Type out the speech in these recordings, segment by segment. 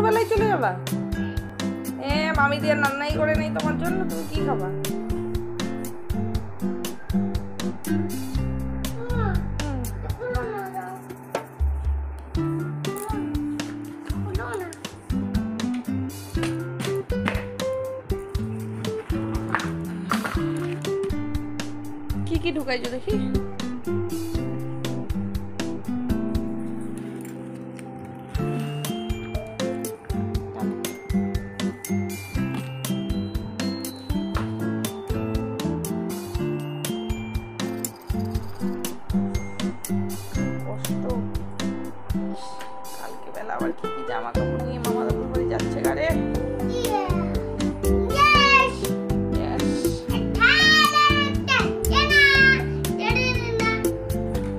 দুপুরবেলায় চলে যাবা? মামি দিয়ে রান্নাই করে নেই তোমার জন্য, তুমি কি খাবা? কি কি ঢুকাইছো দেখি? কালকে বেলা আবার কি কি জামা কাপড় নিয়ে মামা দাদুর বাড়ি যাচ্ছে গাড়ি।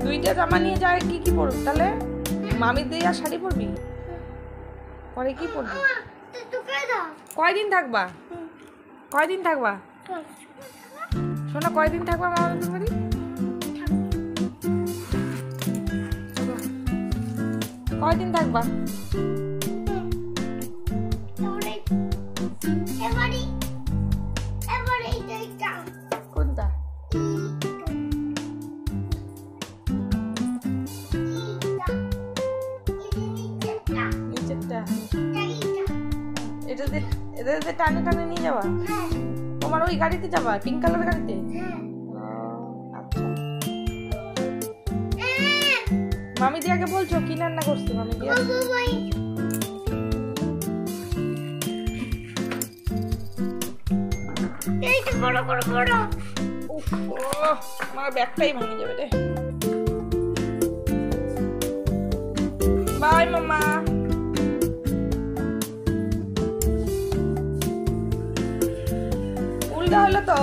দুইটা জামা নিয়ে যায়, কি কি পরবি তাহলে? মামির দিয়ে আর শাড়ি পরবি? পরে কি পরবি? কয়দিন থাকবা? কয়দিন থাকবা শোনা? কয়দিন থাকবা মামা দাদুর বাড়ি? কয়দিন থাকবা? কোনটা? নিচেরটা? এটাতে টানে টানে নিয়ে যাওয়া? তোমার ওই গাড়িতে যাবা, পিঙ্ক কালার গাড়িতে? আচ্ছা, মামি দিয়াকে বলছো কি রান্না করছে? মামি দিয়া আমার ব্যাগটাই ভাঙে যাবে রে। বাই মামা। উল্টা হলো তো।